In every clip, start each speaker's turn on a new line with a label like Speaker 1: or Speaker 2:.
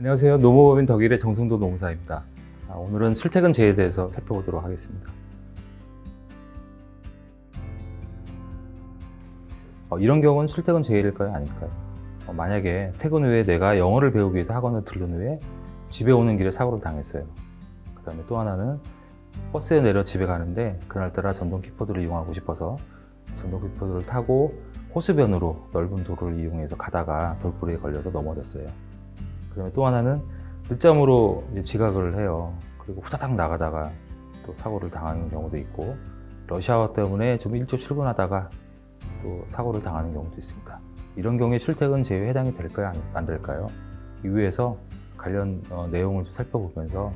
Speaker 1: 안녕하세요. 노무법인 덕일의 정성도 노무사입니다. 오늘은 출퇴근 제에 대해서 살펴보도록 하겠습니다. 이런 경우는 출퇴근 제일까요? 아닐까요? 만약에 퇴근 후에 내가 영어를 배우기 위해서 학원을 들른 후에 집에 오는 길에 사고를 당했어요. 그 다음에 또 하나는 버스에 내려 집에 가는데 그날따라 전동 킥보드를 이용하고 싶어서 전동 킥보드를 타고 호수변으로 넓은 도로를 이용해서 가다가 돌부리에 걸려서 넘어졌어요. 그 다음에 또 하나는 늦잠으로 지각을 해요. 그리고 후다닥 나가다가 또 사고를 당하는 경우도 있고, 러시아워 때문에 좀 일찍 출근하다가 또 사고를 당하는 경우도 있습니다. 이런 경우에 출퇴근 제외에 해당이 될까요? 안 될까요? 이후에서 관련 내용을 좀 살펴보면서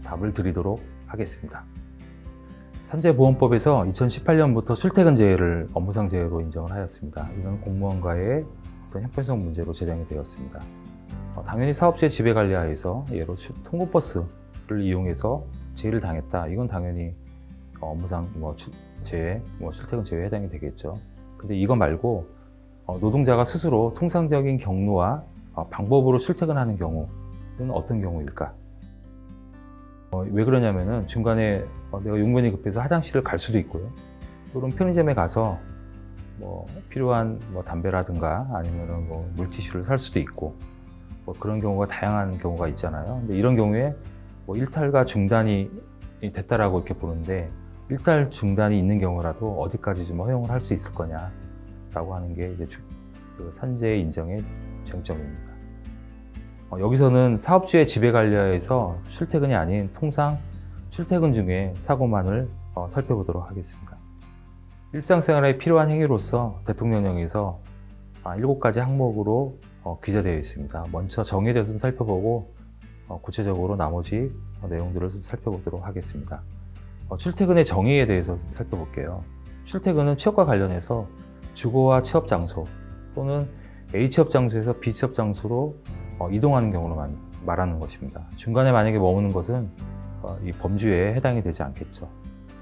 Speaker 1: 답을 드리도록 하겠습니다. 산재보험법에서 2018년부터 출퇴근 제외를 업무상 제외로 인정을 하였습니다. 이건 공무원과의 어떤 형평성 문제로 제정이 되었습니다. 당연히 사업주의 지배관리하에서 예로 통근버스를 이용해서 제의를 당했다. 이건 당연히 업무상 제외, 출퇴근 제외에 해당이 되겠죠. 근데 이거 말고 노동자가 스스로 통상적인 경로와 방법으로 출퇴근하는 경우는 어떤 경우일까? 왜 그러냐면은 중간에 내가 용변이 급해서 화장실을 갈 수도 있고요. 또는 편의점에 가서 필요한 담배라든가 아니면은 물티슈를 살 수도 있고, 그런 경우가 다양한 경우가 있잖아요. 근데 이런 경우에 일탈과 중단이 됐다라고 이렇게 보는데, 일탈 중단이 있는 경우라도 어디까지 좀 허용을 할 수 있을 거냐라고 하는 게 이제 그 산재 인정의 쟁점입니다. 여기서는 사업주의 지배관리하에서 출퇴근이 아닌 통상 출퇴근 중에 사고만을 살펴보도록 하겠습니다. 일상생활에 필요한 행위로서 대통령령에서 7가지 항목으로 기재되어 있습니다. 먼저 정의에 대해서 좀 살펴보고 구체적으로 나머지 내용들을 좀 살펴보도록 하겠습니다. 출퇴근의 정의에 대해서 살펴볼게요. 출퇴근은 취업과 관련해서 주거와 취업 장소 또는 A 취업 장소에서 B 취업 장소로 이동하는 경우로 말하는 것입니다. 중간에 만약에 머무는 것은 이 범주에 해당이 되지 않겠죠.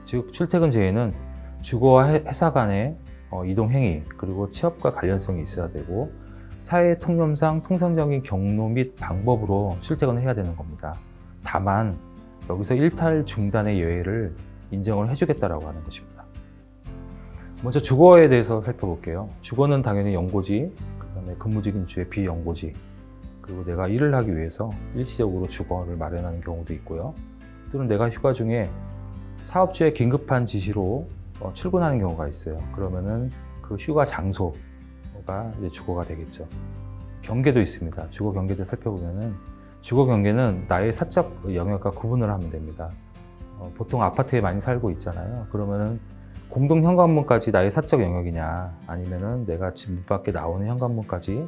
Speaker 1: 즉 출퇴근 제외는 주거와 회사 간의 이동 행위 그리고 취업과 관련성이 있어야 되고, 사회 통념상 통상적인 경로 및 방법으로 출퇴근을 해야 되는 겁니다. 다만 여기서 일탈 중단의 예외를 인정을 해주겠다라고 하는 것입니다. 먼저 주거에 대해서 살펴볼게요. 주거는 당연히 연고지, 그다음에 근무지긴 주의 비연고지, 그리고 내가 일을 하기 위해서 일시적으로 주거를 마련하는 경우도 있고요. 또는 내가 휴가 중에 사업주의 긴급한 지시로 출근하는 경우가 있어요. 그러면은 그 휴가 장소가 이제 주거가 되겠죠. 경계도 있습니다. 주거 경계도 살펴보면은 주거 경계는 나의 사적 영역과 구분을 하면 됩니다. 보통 아파트에 많이 살고 있잖아요. 그러면은 공동 현관문까지 나의 사적 영역이냐, 아니면은 내가 집 문 밖에 나오는 현관문까지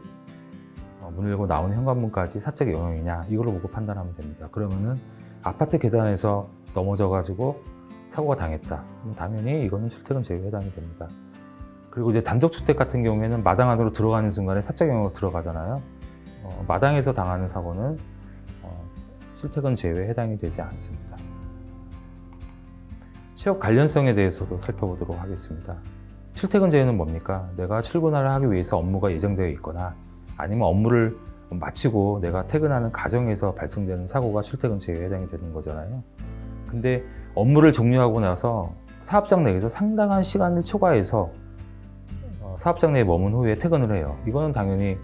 Speaker 1: 문을 열고 나오는 현관문까지 사적 영역이냐, 이걸로 보고 판단하면 됩니다. 그러면은 아파트 계단에서 넘어져 가지고 사고가 당했다. 그럼 당연히 이거는 출퇴근 제외에 해당이 됩니다. 그리고 이제 단독주택 같은 경우에는 마당 안으로 들어가는 순간에 사적 영역으로 들어가잖아요. 마당에서 당하는 사고는 출퇴근 제외에 해당이 되지 않습니다. 취업 관련성에 대해서도 살펴보도록 하겠습니다. 출퇴근 제외는 뭡니까? 내가 출근을 하기 위해서 업무가 예정되어 있거나, 아니면 업무를 마치고 내가 퇴근하는 과정에서 발생되는 사고가 출퇴근 제외에 해당이 되는 거잖아요. 근데 업무를 종료하고 나서 사업장 내에서 상당한 시간을 초과해서 사업장 내에 머문 후에 퇴근을 해요. 이거는 당연히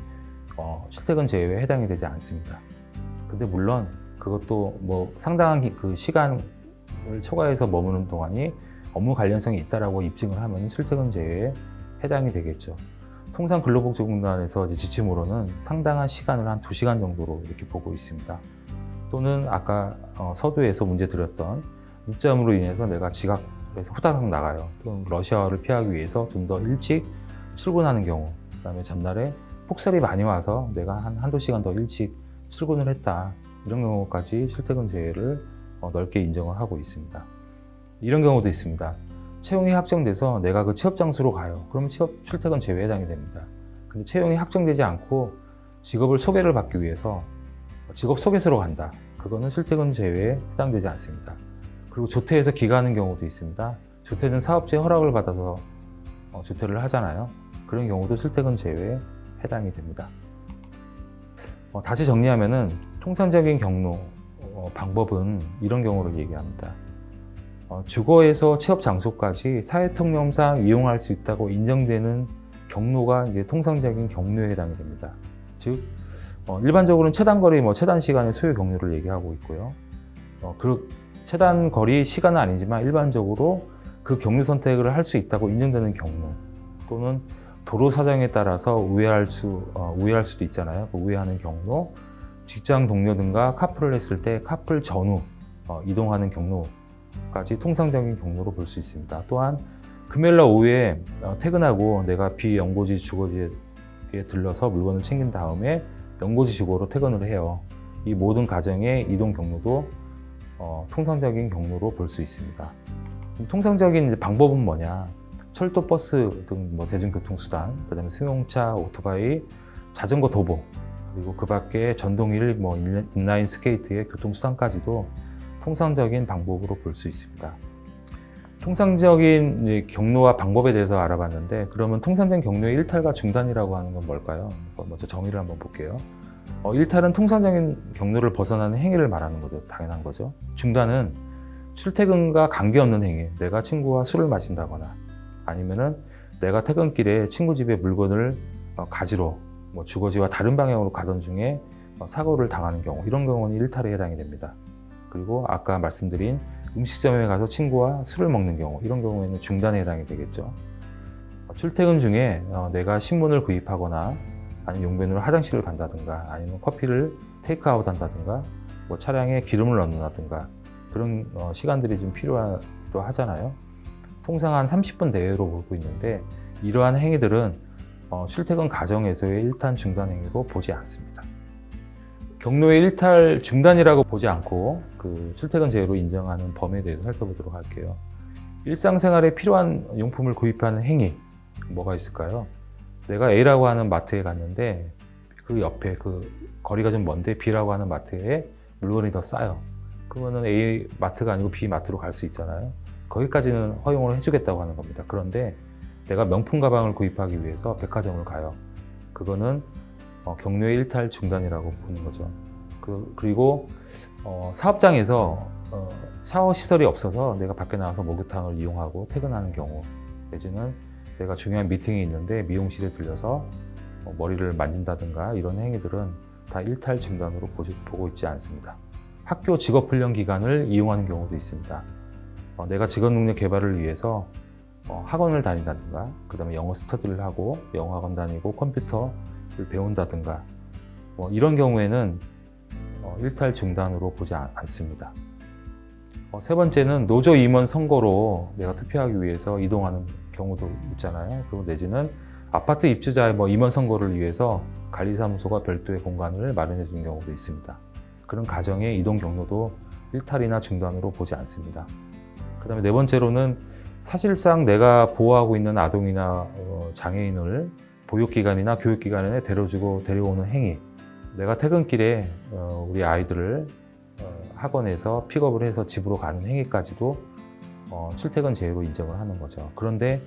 Speaker 1: 출퇴근 제외에 해당이 되지 않습니다. 근데 물론 그것도 상당한 그 시간을 초과해서 머무는 동안이 업무 관련성이 있다라고 입증을 하면 출퇴근 제외에 해당이 되겠죠. 통상 근로복지공단에서 지침으로는 상당한 시간을 한 2시간 정도로 이렇게 보고 있습니다. 또는 아까 서두에서 문제 드렸던 늦잠으로 인해서 내가 지각해서 후다닥 나가요. 또는 러시아워를 피하기 위해서 좀 더 일찍 출근하는 경우, 그 다음에 전날에 폭설이 많이 와서 내가 한두 시간 더 일찍 출근을 했다. 이런 경우까지 출퇴근 제외를 넓게 인정을 하고 있습니다. 이런 경우도 있습니다. 채용이 확정돼서 내가 그 취업 장소로 가요. 그러면 출퇴근 제외에 해당이 됩니다. 근데 채용이 확정되지 않고 직업을 소개를 받기 위해서 직업 소개서로 간다. 그거는 출퇴근 제외에 해당되지 않습니다. 그리고 조퇴해서 귀가하는 경우도 있습니다. 조퇴는 사업주의 허락을 받아서 조퇴를 하잖아요. 그런 경우도 출퇴근 제외에 해당이 됩니다. 다시 정리하면은 통상적인 경로 방법은 이런 경우를 얘기합니다. 주거에서 취업 장소까지 사회통념상 이용할 수 있다고 인정되는 경로가 이제 통상적인 경로에 해당이 됩니다. 즉 일반적으로는 최단거리, 최단 시간의 소요 경로를 얘기하고 있고요. 그 최단거리 시간은 아니지만 일반적으로 그 경로 선택을 할 수 있다고 인정되는 경로, 또는 도로 사정에 따라서 우회할 수도 있잖아요. 그 우회하는 경로, 직장 동료 등과 카풀을 했을 때 카풀 전후 이동하는 경로까지 통상적인 경로로 볼 수 있습니다. 또한 금요일날 오후에 퇴근하고 내가 비연고지 주거지에 들러서 물건을 챙긴 다음에 연고지 주거로 퇴근을 해요. 이 모든 가정의 이동 경로도 통상적인 경로로 볼 수 있습니다. 통상적인 방법은 뭐냐? 철도, 버스 등 대중교통수단, 그다음에 승용차, 오토바이, 자전거, 도보, 그리고 그 밖에 전동일, 인라인 스케이트의 교통수단까지도 통상적인 방법으로 볼 수 있습니다. 통상적인 경로와 방법에 대해서 알아봤는데, 그러면 통상적인 경로의 일탈과 중단이라고 하는 건 뭘까요? 먼저 정의를 한번 볼게요. 일탈은 통상적인 경로를 벗어나는 행위를 말하는 거죠. 당연한 거죠. 중단은 출퇴근과 관계없는 행위, 내가 친구와 술을 마신다거나 아니면은 내가 퇴근길에 친구 집에 물건을 가지러 주거지와 다른 방향으로 가던 중에 사고를 당하는 경우, 이런 경우는 일탈에 해당이 됩니다. 그리고 아까 말씀드린 음식점에 가서 친구와 술을 먹는 경우, 이런 경우에는 중단에 해당이 되겠죠. 출퇴근 중에 내가 신문을 구입하거나 아니면 용변으로 화장실을 간다든가 아니면 커피를 테이크아웃 한다든가 차량에 기름을 넣는다든가 그런 시간들이 좀 필요하기도 하잖아요. 통상 한 30분 내외로 보고 있는데, 이러한 행위들은 출퇴근 과정에서의 일탈 중단 행위로 보지 않습니다. 경로의 일탈 중단이라고 보지 않고 그 출퇴근 제외로 인정하는 범위에 대해서 살펴보도록 할게요. 일상생활에 필요한 용품을 구입하는 행위, 뭐가 있을까요? 내가 A라고 하는 마트에 갔는데 그 옆에 그 거리가 좀 먼데 B라고 하는 마트에 물건이 더 싸요. 그러면은 A 마트가 아니고 B 마트로 갈 수 있잖아요. 거기까지는 허용을 해주겠다고 하는 겁니다. 그런데 내가 명품 가방을 구입하기 위해서 백화점을 가요. 그거는 경로의 일탈 중단이라고 보는 거죠. 그리고 사업장에서 샤워 시설이 없어서 내가 밖에 나가서 목욕탕을 이용하고 퇴근하는 경우, 내지는 내가 중요한 미팅이 있는데 미용실에 들려서 머리를 만진다든가 이런 행위들은 다 일탈 중단으로 보고 있지 않습니다. 학교 직업훈련 기간을 이용하는 경우도 있습니다. 내가 직업능력 개발을 위해서 학원을 다닌다든가, 그 다음에 영어 스터디를 하고 영어학원 다니고 컴퓨터를 배운다든가 이런 경우에는 일탈 중단으로 보지 않습니다. 세 번째는 노조 임원 선거로 내가 투표하기 위해서 이동하는 경우도 있잖아요. 그리고 내지는 아파트 입주자의 임원 선거를 위해서 관리사무소가 별도의 공간을 마련해 주는 경우도 있습니다. 그런 가정의 이동 경로도 일탈이나 중단으로 보지 않습니다. 그 다음에 네 번째로는 사실상 내가 보호하고 있는 아동이나 장애인을 보육기관이나 교육기관에 데려주고 데려오는 행위, 내가 퇴근길에 우리 아이들을 학원에서 픽업을 해서 집으로 가는 행위까지도 출퇴근 제외로 인정을 하는 거죠. 그런데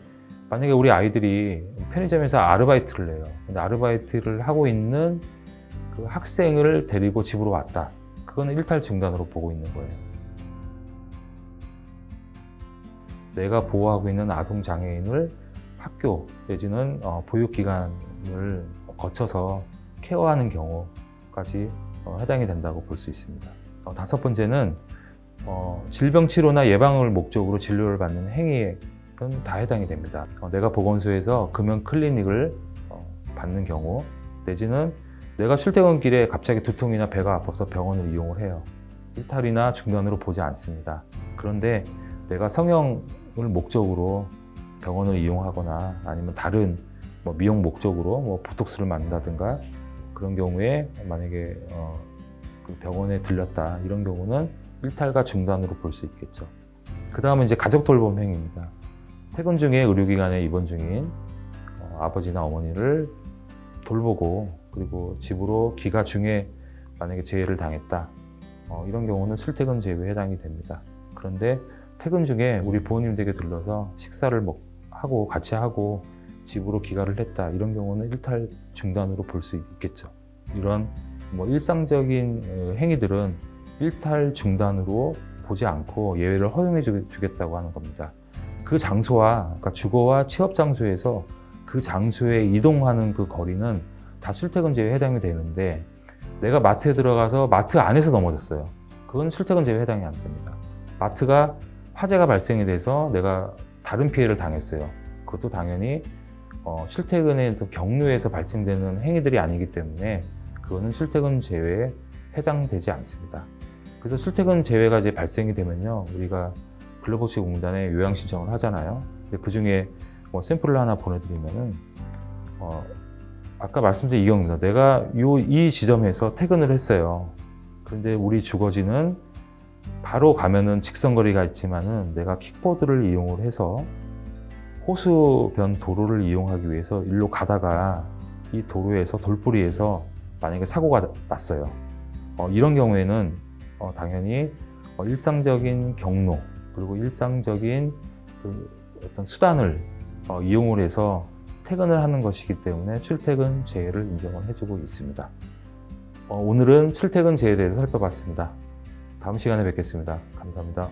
Speaker 1: 만약에 우리 아이들이 편의점에서 아르바이트를 해요. 근데 아르바이트를 하고 있는 그 학생을 데리고 집으로 왔다. 그거는 일탈 중단으로 보고 있는 거예요. 내가 보호하고 있는 아동 장애인을 학교 내지는 보육기관을 거쳐서 케어하는 경우까지 해당이 된다고 볼 수 있습니다. 다섯 번째는 질병 치료나 예방을 목적으로 진료를 받는 행위에 다 해당이 됩니다. 내가 보건소에서 금연 클리닉을 받는 경우, 내지는 내가 출퇴근길에 갑자기 두통이나 배가 아파서 병원을 이용을 해요. 일탈이나 중단으로 보지 않습니다. 그런데 내가 성형을 목적으로 병원을 이용하거나 아니면 다른 미용 목적으로 보톡스를 맞는다든가 그런 경우에 만약에 그 병원에 들렸다, 이런 경우는 일탈과 중단으로 볼 수 있겠죠. 그 다음은 이제 가족 돌봄 행위입니다. 퇴근 중에 의료기관에 입원 중인 아버지나 어머니를 돌보고 그리고 집으로 귀가 중에 만약에 재해를 당했다, 이런 경우는 출퇴근 제외에 해당이 됩니다. 그런데 퇴근 중에 우리 부모님 댁에 들러서 식사를 하고 같이 하고 집으로 귀가를 했다, 이런 경우는 일탈 중단으로 볼 수 있겠죠. 이런 뭐 일상적인 행위들은 일탈 중단으로 보지 않고 예외를 허용해 주겠다고 하는 겁니다. 그 장소와, 그러니까 주거와 취업 장소에서 그 장소에 이동하는 그 거리는 다 출퇴근 제외에 해당이 되는데, 내가 마트에 들어가서 마트 안에서 넘어졌어요. 그건 출퇴근 제외에 해당이 안 됩니다. 마트가 화재가 발생이 돼서 내가 다른 피해를 당했어요. 그것도 당연히 출퇴근의 경로에서 발생되는 행위들이 아니기 때문에 그거는 출퇴근 제외에 해당되지 않습니다. 그래서 출퇴근 제외가 이제 발생이 되면요, 우리가 근로복지공단에 요양 신청을 하잖아요. 그 중에 뭐 샘플을 하나 보내드리면은 아까 말씀드린 이 경우입니다. 내가 이 지점에서 퇴근을 했어요. 그런데 우리 주거지는 바로 가면은 직선거리가 있지만은 내가 킥보드를 이용을 해서 호수변 도로를 이용하기 위해서 일로 가다가 이 도로에서 돌부리에서 만약에 사고가 났어요. 이런 경우에는 당연히 일상적인 경로 그리고 일상적인 그 어떤 수단을 이용을 해서 퇴근을 하는 것이기 때문에 출퇴근 제외를 인정을 해주고 있습니다. 오늘은 출퇴근 제외에 대해서 살펴봤습니다. 다음 시간에 뵙겠습니다. 감사합니다.